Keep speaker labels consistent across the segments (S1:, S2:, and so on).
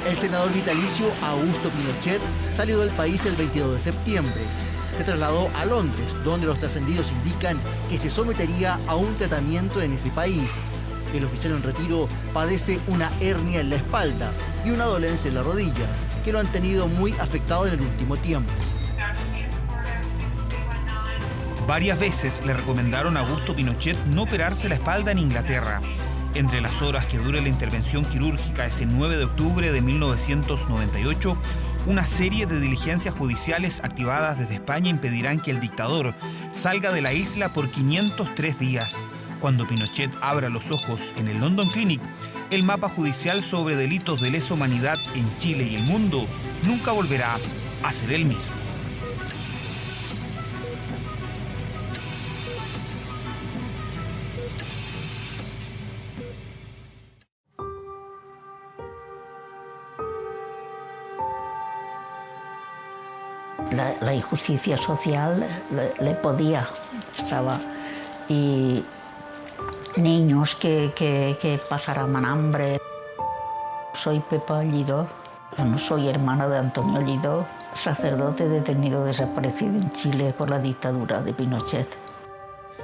S1: El senador vitalicio Augusto Pinochet salió del país el 22 de septiembre. Se trasladó a Londres, donde los trascendidos indican que se sometería a un tratamiento en ese país. El oficial en retiro padece una hernia en la espalda y una dolencia en la rodilla, que lo han tenido muy afectado en el último tiempo.
S2: Varias veces le recomendaron a Augusto Pinochet no operarse la espalda en Inglaterra. Entre las horas que dure la intervención quirúrgica ese 9 de octubre de 1998, una serie de diligencias judiciales activadas desde España impedirán que el dictador salga de la isla por 503 días. Cuando Pinochet abra los ojos en el London Clinic, el mapa judicial sobre delitos de lesa humanidad en Chile y el mundo nunca volverá a ser el mismo.
S3: La injusticia social le podía, estaba, y niños que pasaran hambre. Soy Pepa Lledó, no soy hermana de Antonio Lledó, sacerdote detenido desaparecido en Chile por la dictadura de Pinochet.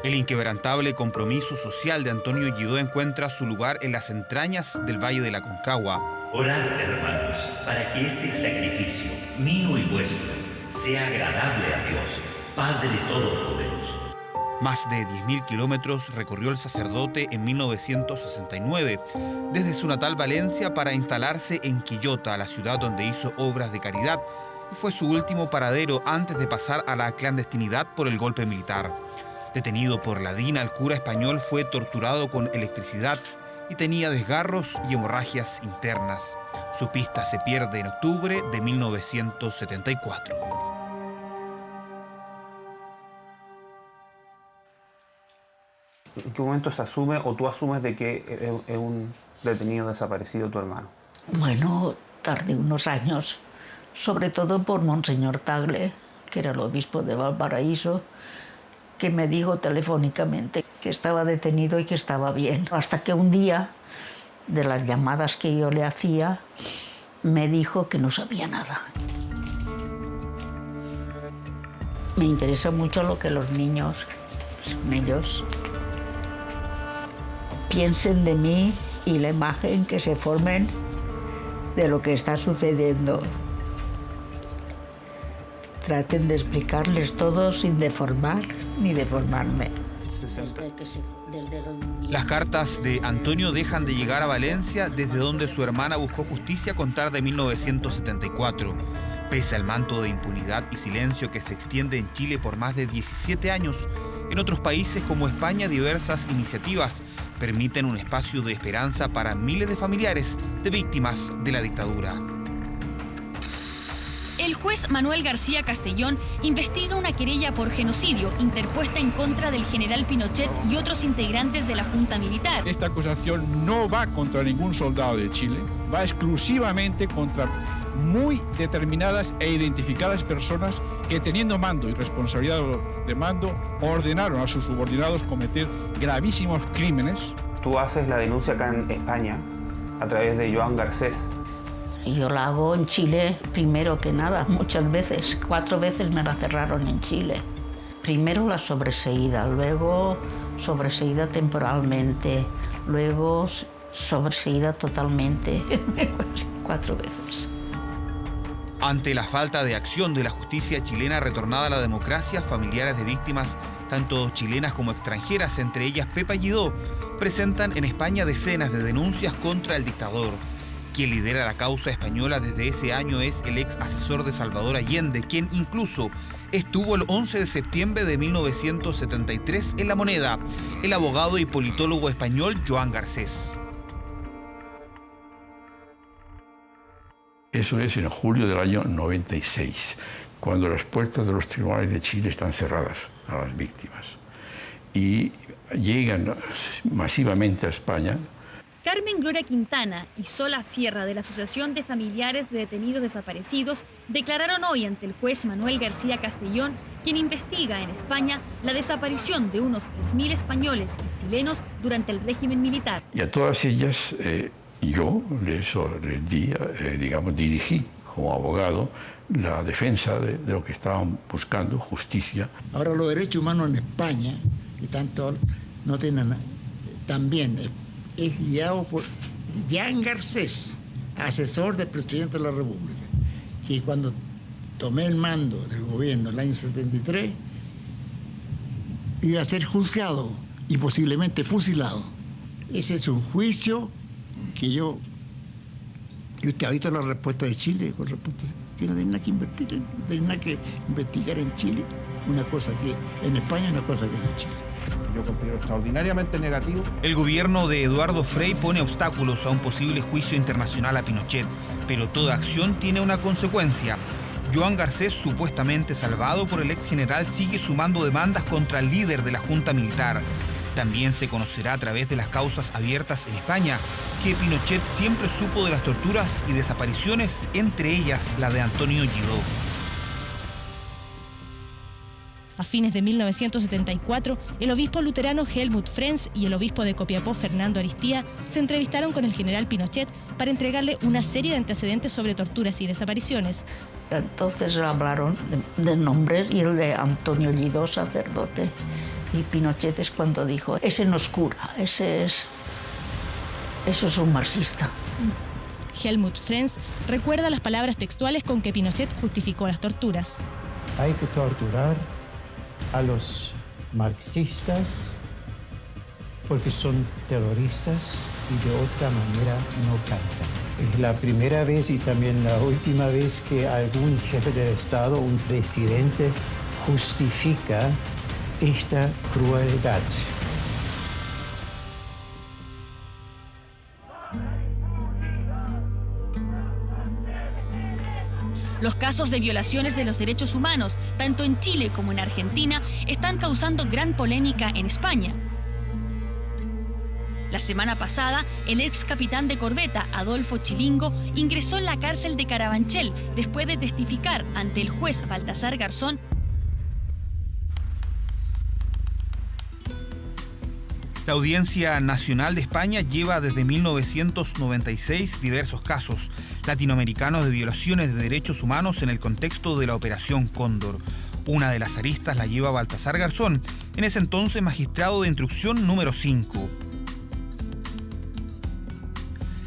S2: El inquebrantable compromiso social de Antonio Lledó encuentra su lugar en las entrañas del Valle de la Aconcagua.
S4: Orad, hermanos, para que este sacrificio, mío y vuestro, sea agradable a Dios, Padre Todopoderoso.
S2: Más de 10.000 kilómetros recorrió el sacerdote en 1969, desde su natal Valencia para instalarse en Quillota, la ciudad donde hizo obras de caridad, y fue su último paradero antes de pasar a la clandestinidad por el golpe militar. Detenido por la DINA, el cura español fue torturado con electricidad y tenía desgarros y hemorragias internas. Su pista se pierde en octubre de 1974.
S5: ¿En qué momento se asume o tú asumes de que es un detenido desaparecido tu hermano?
S3: Bueno, tardé unos años, sobre todo por Monseñor Tagle, que era el obispo de Valparaíso, que me dijo telefónicamente que estaba detenido y que estaba bien. Hasta que un día, de las llamadas que yo le hacía, me dijo que no sabía nada. Me interesa mucho lo que los niños, ellos, piensen de mí y la imagen que se formen de lo que está sucediendo. Traten de explicarles todo sin deformar ni deformarme.
S2: Las cartas de Antonio dejan de llegar a Valencia, desde donde su hermana buscó justicia a contar de 1974. Pese al manto de impunidad y silencio que se extiende en Chile por más de 17 años, en otros países como España diversas iniciativas permiten un espacio de esperanza para miles de familiares de víctimas de la dictadura.
S6: El juez Manuel García Castellón investiga una querella por genocidio interpuesta en contra del general Pinochet y otros integrantes de la Junta Militar.
S7: Esta acusación no va contra ningún soldado de Chile, va exclusivamente contra muy determinadas e identificadas personas que, teniendo mando y responsabilidad de mando, ordenaron a sus subordinados cometer gravísimos crímenes.
S5: Tú haces la denuncia acá en España a través de Joan Garcés.
S3: Yo la hago en Chile primero que nada, muchas veces. 4 veces me la cerraron en Chile. Primero la sobreseída, luego sobreseída temporalmente, luego sobreseída totalmente. 4 veces.
S2: Ante la falta de acción de la justicia chilena retornada a la democracia, familiares de víctimas, tanto chilenas como extranjeras, entre ellas Pepa Lledó, presentan en España decenas de denuncias contra el dictador. Quien lidera la causa española desde ese año es el ex asesor de Salvador Allende, quien incluso estuvo el 11 de septiembre de 1973 en La Moneda, el abogado y politólogo español Joan Garcés.
S8: Eso es en julio del año 96, cuando las puertas de los tribunales de Chile están cerradas a las víctimas. Y llegan masivamente a España.
S6: Carmen Gloria Quintana y Sola Sierra, de la Asociación de Familiares de Detenidos Desaparecidos, declararon hoy ante el juez Manuel García Castellón, quien investiga en España la desaparición de unos 3.000 españoles y chilenos durante el régimen militar.
S8: Y a todas ellas yo dirigí como abogado la defensa de lo que estaban buscando, justicia.
S9: Ahora los derechos humanos en España, que tanto no tienen, también es guiado por Jean Garcés, asesor del presidente de la República, que cuando tomé el mando del gobierno en el año 73, iba a ser juzgado y posiblemente fusilado. Ese es un juicio que y usted ha visto la respuesta de Chile con respecto a que no tiene nada que invertir, no tiene nada que investigar en Chile, una cosa que en España, una cosa que en Chile.
S5: Yo considero extraordinariamente negativo.
S2: El gobierno de Eduardo Frei pone obstáculos a un posible juicio internacional a Pinochet, pero toda acción tiene una consecuencia. Joan Garcés, supuestamente salvado por el ex general, sigue sumando demandas contra el líder de la junta militar. También se conocerá a través de las causas abiertas en España que Pinochet siempre supo de las torturas y desapariciones, entre ellas la de Antonio Guidó.
S10: A fines de 1974, el obispo luterano Helmut Frenz y el obispo de Copiapó, Fernando Aristía, se entrevistaron con el general Pinochet para entregarle una serie de antecedentes sobre torturas y desapariciones.
S3: Entonces hablaron de nombres y el de Antonio Guidó, sacerdote. Y Pinochet es cuando dijo, ese no es cura, eso es un marxista.
S10: Helmut Frenz recuerda las palabras textuales con que Pinochet justificó las torturas.
S11: Hay que torturar a los marxistas porque son terroristas y de otra manera no cantan. Es la primera vez y también la última vez que algún jefe de Estado, un presidente, justifica esta crueldad.
S6: Los casos de violaciones de los derechos humanos, tanto en Chile como en Argentina, están causando gran polémica en España. La semana pasada, el ex capitán de corbeta, Adolfo Chilingo, ingresó en la cárcel de Carabanchel después de testificar ante el juez Baltasar Garzón.
S2: La Audiencia Nacional de España lleva desde 1996 diversos casos latinoamericanos de violaciones de derechos humanos en el contexto de la Operación Cóndor. Una de las aristas la lleva Baltasar Garzón, en ese entonces magistrado de instrucción número 5.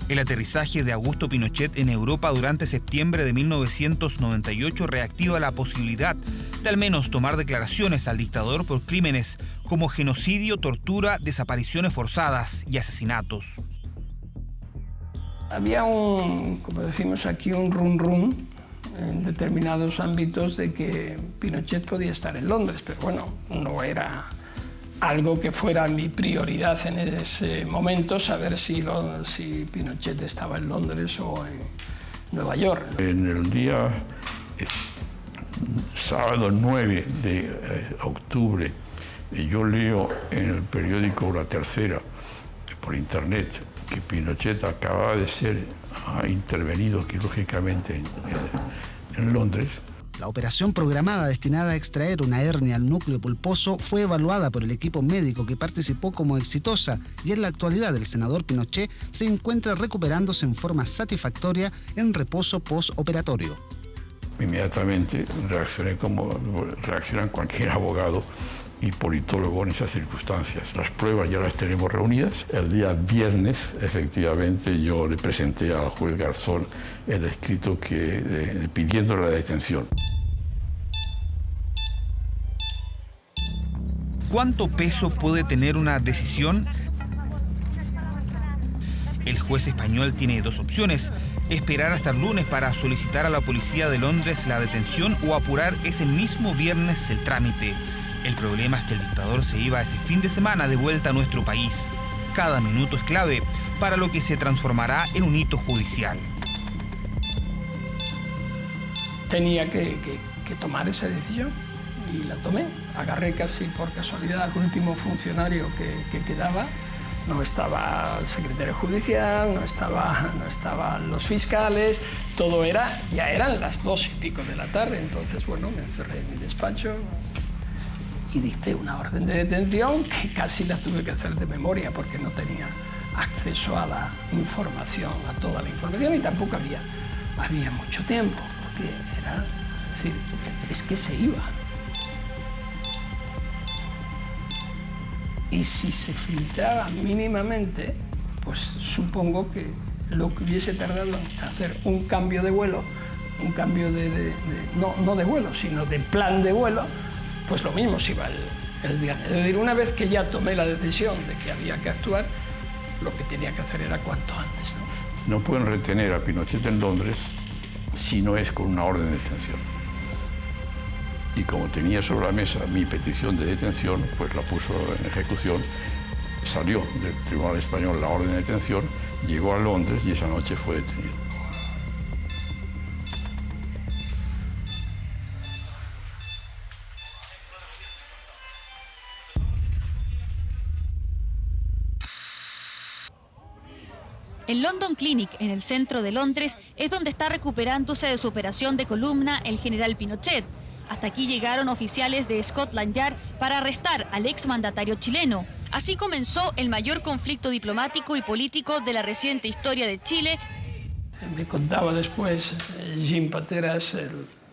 S2: El aterrizaje de Augusto Pinochet en Europa durante septiembre de 1998 reactiva la posibilidad de al menos tomar declaraciones al dictador por crímenes como genocidio, tortura, desapariciones forzadas y asesinatos.
S12: Había como decimos aquí, un rum en determinados ámbitos de que Pinochet podía estar en Londres, pero bueno, no era algo que fuera mi prioridad en ese momento, saber si Pinochet estaba en Londres o en Nueva York.
S8: En el día sábado 9 de octubre, yo leo en el periódico La Tercera, por internet, que Pinochet acababa de ser intervenido quirúrgicamente en Londres.
S13: La operación programada destinada a extraer una hernia al núcleo pulposo fue evaluada por el equipo médico que participó como exitosa y en la actualidad el senador Pinochet se encuentra recuperándose en forma satisfactoria en reposo postoperatorio.
S8: Inmediatamente reaccioné como reacciona cualquier abogado y politólogo en esas circunstancias. Las pruebas ya las tenemos reunidas. El día viernes, efectivamente, yo le presenté al juez Garzón el escrito pidiendo la detención.
S2: ¿Cuánto peso puede tener una decisión? El juez español tiene dos opciones: esperar hasta el lunes para solicitar a la policía de Londres la detención o apurar ese mismo viernes el trámite. El problema es que el dictador se iba ese fin de semana de vuelta a nuestro país. Cada minuto es clave para lo que se transformará en un hito judicial.
S12: Tenía que tomar esa decisión y la tomé. Agarré casi por casualidad al último funcionario que quedaba. No estaba el secretario judicial, no estaban los fiscales, ya eran las 2:00 de la tarde. Entonces, bueno, me encerré en mi despacho y dicté una orden de detención que casi la tuve que hacer de memoria porque no tenía acceso a la información, a toda la información, y tampoco había mucho tiempo, porque era, es decir, es que se iba. Y si se filtraba mínimamente, pues supongo que lo que hubiese tardado en hacer un cambio de vuelo, un cambio no de vuelo, sino de plan de vuelo, pues lo mismo se iba el viernes. Es decir, una vez que ya tomé la decisión de que había que actuar, lo que tenía que hacer era cuanto antes, ¿no?
S8: No pueden retener a Pinochet en Londres si no es con una orden de detención. Y como tenía sobre la mesa mi petición de detención, pues la puso en ejecución. Salió del Tribunal Español la orden de detención, llegó a Londres y esa noche fue detenido.
S6: El London Clinic, en el centro de Londres, es donde está recuperándose de su operación de columna el general Pinochet. Hasta aquí llegaron oficiales de Scotland Yard para arrestar al exmandatario chileno. Así comenzó el mayor conflicto diplomático y político de la reciente historia de Chile.
S12: Me contaba después Jim Pateras,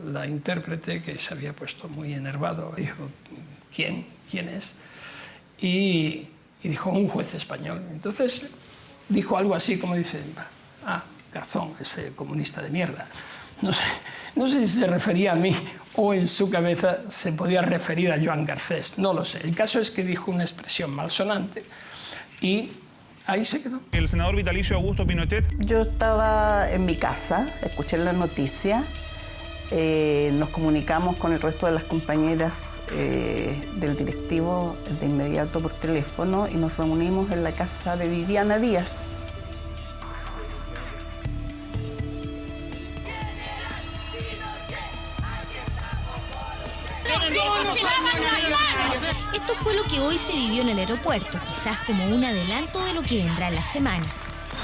S12: la intérprete, que se había puesto muy enervado. Dijo, ¿quién es? Y dijo, un juez español. Entonces dijo algo así como dice, Garzón, ese comunista de mierda. No sé si se refería a mí o en su cabeza se podía referir a Joan Garcés, no lo sé. El caso es que dijo una expresión malsonante y ahí se quedó.
S2: El senador vitalicio Augusto Pinochet.
S14: Yo estaba en mi casa, escuché la noticia, nos comunicamos con el resto de las compañeras del directivo de inmediato por teléfono y nos reunimos en la casa de Viviana Díaz.
S15: Esto fue lo que hoy se vivió en el aeropuerto, quizás como un adelanto de lo que vendrá en la semana.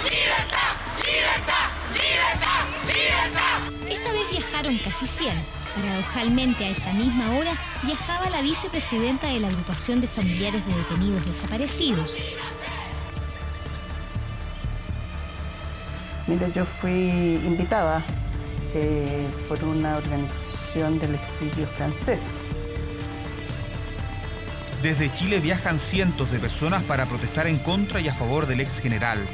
S16: ¡Libertad! ¡Libertad! ¡Libertad! ¡Libertad!
S15: Esta vez viajaron casi 100. Paradojalmente, a esa misma hora viajaba la vicepresidenta de la agrupación de familiares de detenidos desaparecidos.
S14: Mira, yo fui invitada por una organización del exilio francés.
S2: Desde Chile viajan cientos de personas para protestar en contra y a favor del ex general.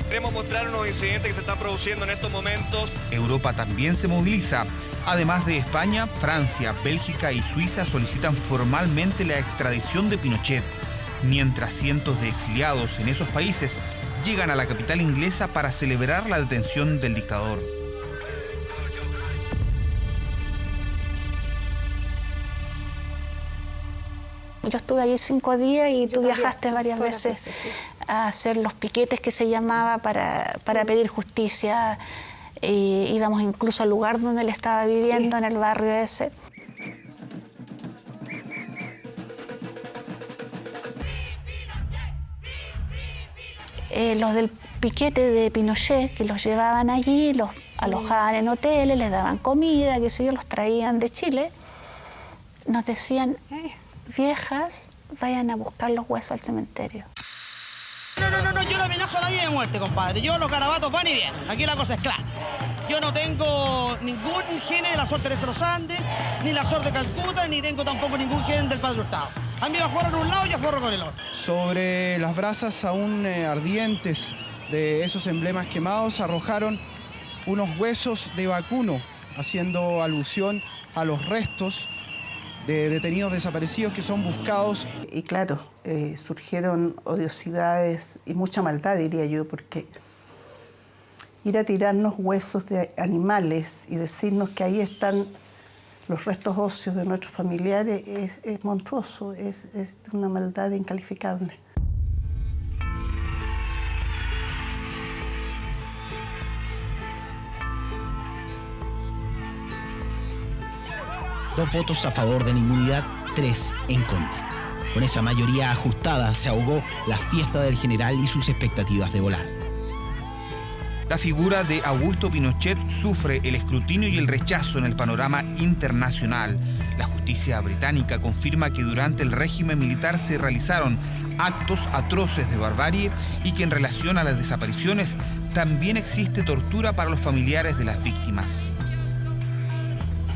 S17: Queremos mostrar unos incidentes que se están produciendo en estos momentos.
S2: Europa también se moviliza. Además de España, Francia, Bélgica y Suiza solicitan formalmente la extradición de Pinochet, mientras cientos de exiliados en esos países llegan a la capital inglesa para celebrar la detención del dictador.
S18: Yo estuve allí 5 días y tú viajaste varias veces a hacer los piquetes que se llamaba para pedir justicia. Íbamos incluso al lugar donde él estaba viviendo, en el barrio ese. Los del piquete de Pinochet, que los llevaban allí, los alojaban en hoteles, les daban comida, que sé yo, los traían de Chile, nos decían, viejas, vayan a buscar los huesos al cementerio.
S19: No, yo no amenazo a nadie de muerte, compadre. Yo los garabatos van y vienen. Aquí la cosa es clara. Yo no tengo ningún gen de la Sor Teresa de los Andes, ni la Sor de Calcuta, ni tengo tampoco ningún gen del Padre Hurtado. A mí me aforran un lado y aforro con el otro.
S20: Sobre las brasas aún ardientes de esos emblemas quemados arrojaron unos huesos de vacuno, haciendo alusión a los restos de detenidos desaparecidos que son buscados.
S14: Y claro, surgieron odiosidades y mucha maldad, diría yo, porque ir a tirarnos huesos de animales y decirnos que ahí están los restos óseos de nuestros familiares es monstruoso, es una maldad incalificable.
S21: Dos votos a favor de la inmunidad, 3 en contra. Con esa mayoría ajustada se ahogó la fiesta del general y sus expectativas de volar.
S2: La figura de Augusto Pinochet sufre el escrutinio y el rechazo en el panorama internacional. La justicia británica confirma que durante el régimen militar se realizaron actos atroces de barbarie y que en relación a las desapariciones también existe tortura para los familiares de las víctimas.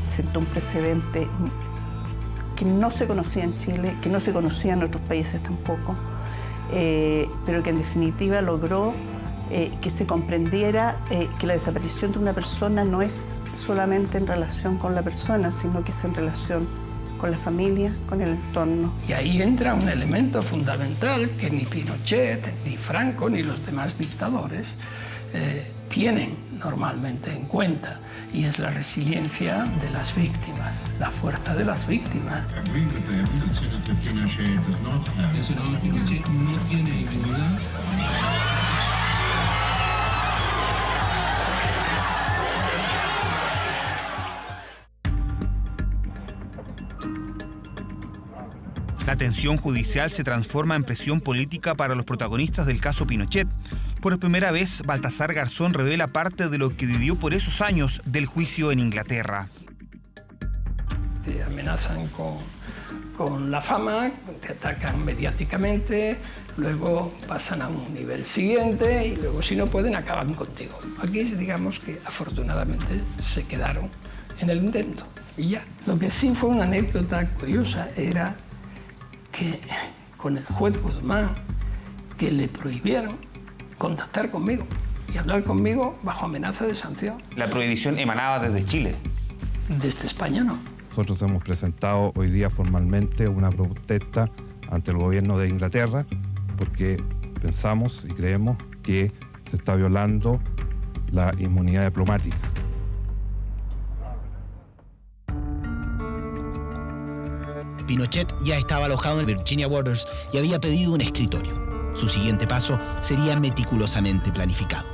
S14: Sentó un precedente que no se conocía en Chile, que no se conocía en otros países tampoco, pero que en definitiva logró que se comprendiera que la desaparición de una persona no es solamente en relación con la persona, sino que es en relación con la familia, con el entorno.
S12: Y ahí entra un elemento fundamental que ni Pinochet, ni Franco, ni los demás dictadores tienen normalmente en cuenta, y es la resiliencia de las víctimas, la fuerza de las víctimas.
S1: El senador Pinochet no tiene inmunidad.
S2: La tensión judicial se transforma en presión política para los protagonistas del caso Pinochet. Por primera vez, Baltasar Garzón revela parte de lo que vivió por esos años del juicio en Inglaterra.
S12: Te amenazan con la fama, te atacan mediáticamente, luego pasan a un nivel siguiente y luego, si no pueden, acaban contigo. Aquí, digamos que afortunadamente se quedaron en el intento y ya. Lo que sí fue una anécdota curiosa era que con el juez Guzmán, que le prohibieron contactar conmigo y hablar conmigo bajo amenaza de sanción.
S5: ¿La prohibición emanaba desde Chile?
S12: Desde España no.
S22: Nosotros hemos presentado hoy día formalmente una protesta ante el gobierno de Inglaterra porque pensamos y creemos que se está violando la inmunidad diplomática.
S21: Pinochet ya estaba alojado en Virginia Waters y había pedido un escritorio. Su siguiente paso sería meticulosamente planificado.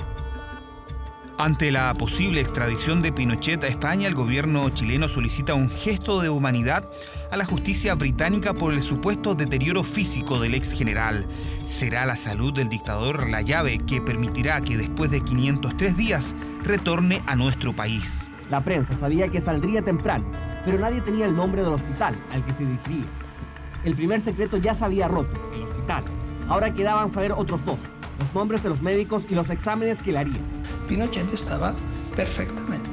S2: Ante la posible extradición de Pinochet a España, el gobierno chileno solicita un gesto de humanidad a la justicia británica por el supuesto deterioro físico del ex general. Será la salud del dictador la llave que permitirá que después de 503 días retorne a nuestro país.
S23: La prensa sabía que saldría temprano, pero nadie tenía el nombre del hospital al que se dirigiría. El primer secreto ya se había roto, el hospital. Ahora quedaban saber otros dos, los nombres de los médicos y los exámenes que le harían.
S12: Pinochet estaba perfectamente,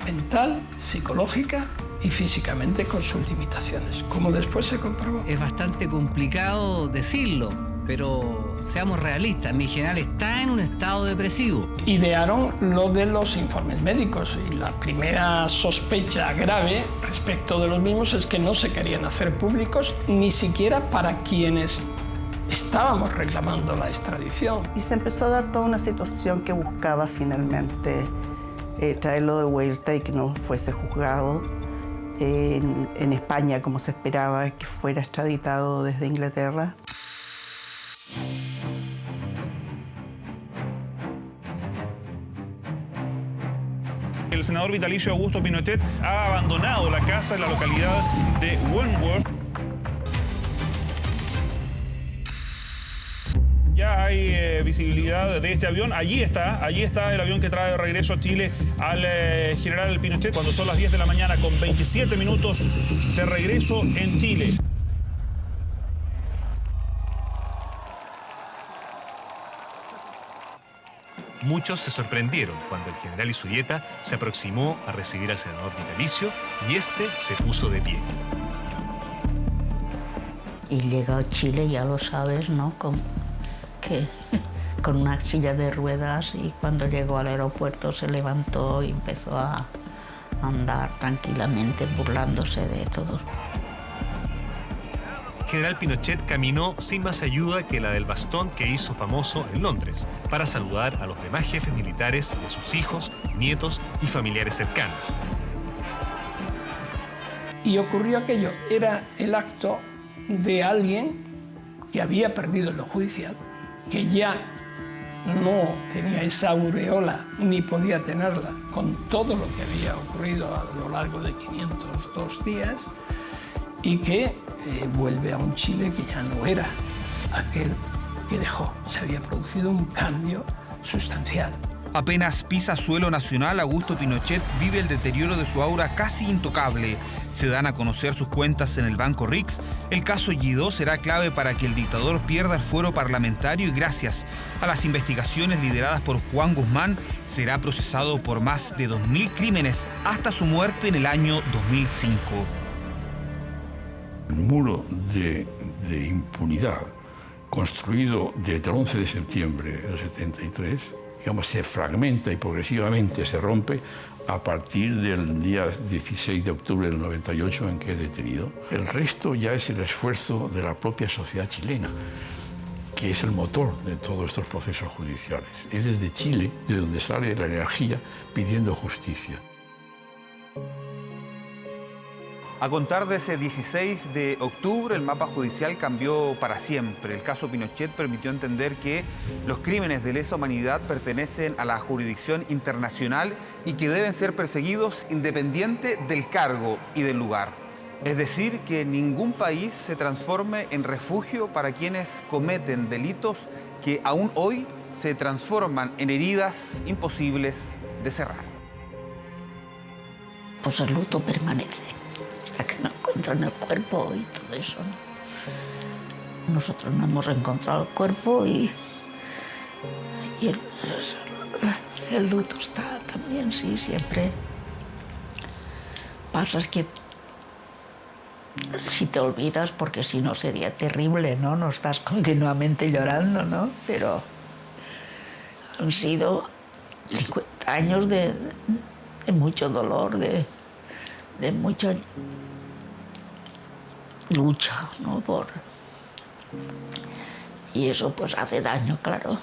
S12: mental, psicológica y físicamente, con sus limitaciones, como después se comprobó.
S24: Es bastante complicado decirlo, pero seamos realistas, mi general está en un estado depresivo.
S12: Idearon lo de los informes médicos y la primera sospecha grave respecto de los mismos es que no se querían hacer públicos ni siquiera para quienes estábamos reclamando la extradición.
S14: Y se empezó a dar toda una situación que buscaba finalmente traerlo de vuelta y que no fuese juzgado en España como se esperaba, que fuera extraditado desde Inglaterra.
S25: El senador vitalicio Augusto Pinochet ha abandonado la casa en la localidad de Wentworth. Ya hay visibilidad de este avión. Allí está el avión que trae de regreso a Chile al general Pinochet cuando son las 10 de la mañana con 27 minutos de regreso en Chile.
S26: Muchos se sorprendieron cuando el general Isurrieta se aproximó a recibir al senador vitalicio y este se puso de pie.
S3: Y llega a Chile, ya lo sabes, ¿no? Con una silla de ruedas, y cuando llegó al aeropuerto se levantó y empezó a andar tranquilamente burlándose de todos.
S26: General Pinochet caminó sin más ayuda que la del bastón que hizo famoso en Londres para saludar a los demás jefes militares de sus hijos, nietos y familiares cercanos.
S12: Y ocurrió aquello, era el acto de alguien que había perdido en lo judicial, que ya no tenía esa aureola ni podía tenerla con todo lo que había ocurrido a lo largo de 502 días y que vuelve a un Chile que ya no era aquel que dejó. Se había producido un cambio sustancial.
S2: Apenas pisa suelo nacional, Augusto Pinochet vive el deterioro de su aura casi intocable. Se dan a conocer sus cuentas en el Banco Rix. El caso Guidó será clave para que el dictador pierda el fuero parlamentario y gracias a las investigaciones lideradas por Juan Guzmán será procesado por más de 2.000 crímenes hasta su muerte en el año 2005.
S8: El muro de impunidad construido desde el 11 de septiembre del 73, digamos, se fragmenta y progresivamente se rompe a partir del día 16 de octubre del 98 en que es detenido. El resto ya es el esfuerzo de la propia sociedad chilena, que es el motor de todos estos procesos judiciales. Es desde Chile de donde sale la energía pidiendo justicia.
S2: A contar de ese 16 de octubre, el mapa judicial cambió para siempre. El caso Pinochet permitió entender que los crímenes de lesa humanidad pertenecen a la jurisdicción internacional y que deben ser perseguidos independiente del cargo y del lugar. Es decir, que ningún país se transforme en refugio para quienes cometen delitos que aún hoy se transforman en heridas imposibles de cerrar.
S3: Pues el luto permanece. Que no encuentran el cuerpo y todo eso, ¿no? Nosotros no hemos encontrado el cuerpo y el luto está también, sí, siempre. Pasa es que si te olvidas, porque si no sería terrible, ¿no? No estás continuamente llorando, ¿no? Pero han sido 50 años de mucho dolor, de mucha lucha, ¿no? Y eso pues hace daño, claro.